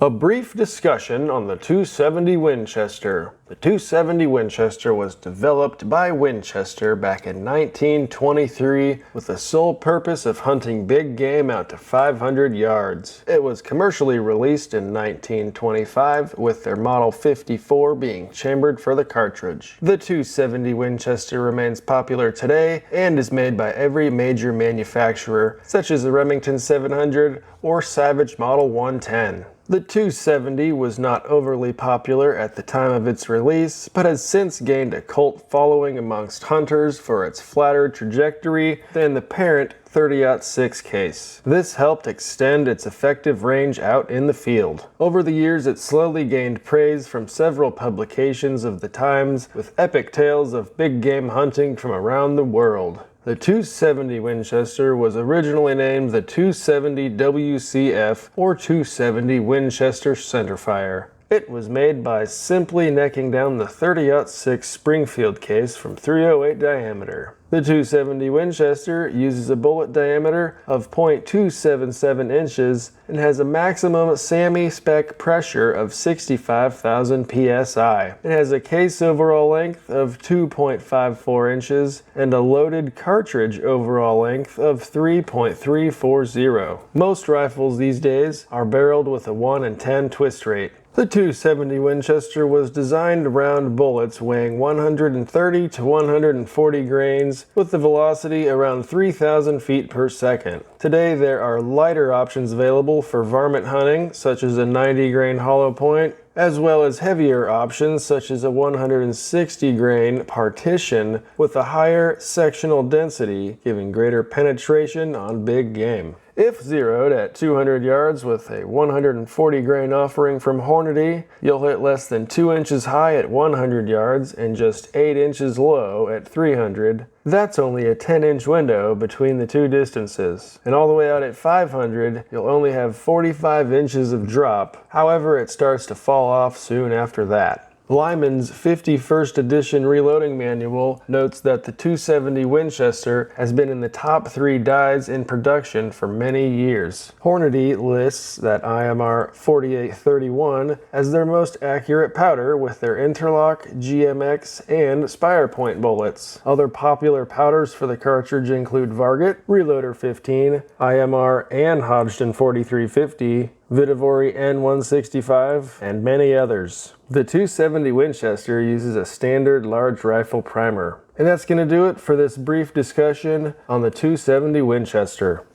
A brief discussion on the 270 Winchester. The 270 Winchester was developed by Winchester back in 1923 with the sole purpose of hunting big game out to 500 yards. It was commercially released in 1925 with their Model 54 being chambered for the cartridge. The 270 Winchester remains popular today and is made by every major manufacturer such as the Remington 700 or Savage Model 110. The 270 was not overly popular at the time of its release, but has since gained a cult following amongst hunters for its flatter trajectory than the parent 30-06 case. This helped extend its effective range out in the field. Over the years, it slowly gained praise from several publications of the times, with epic tales of big game hunting from around the world. The 270 Winchester was originally named the 270 WCF or 270 Winchester Centerfire. It was made by simply necking down the 30-06 Springfield case from .308 diameter. The 270 Winchester uses a bullet diameter of .277 inches and has a maximum SAMI spec pressure of 65,000 psi. It has a case overall length of 2.54 inches and a loaded cartridge overall length of 3.340. Most rifles these days are barreled with a 1 in 10 twist rate. The 270 Winchester was designed around bullets weighing 130 to 140 grains with the velocity around 3,000 feet per second. Today there are lighter options available for varmint hunting, such as a 90 grain hollow point, as well as heavier options such as a 160 grain partition with a higher sectional density, giving greater penetration on big game. If zeroed at 200 yards with a 140 grain offering from Hornady, you'll hit less than 2 inches high at 100 yards and just 8 inches low at 300. That's only a 10-inch window between the two distances. And all the way out at 500, you'll only have 45 inches of drop. However, it starts to fall off soon after that. Lyman's 51st edition reloading manual notes that the 270 Winchester has been in the top 3 dies in production for many years. Hornady lists that IMR 4831 as their most accurate powder with their Interlock, GMX, and Spire Point bullets. Other popular powders for the cartridge include Varget, Reloader 15, IMR and Hodgdon 4350, Vitivory N165, and many others. The 270 Winchester uses a standard large rifle primer. And that's going to do it for this brief discussion on the 270 Winchester.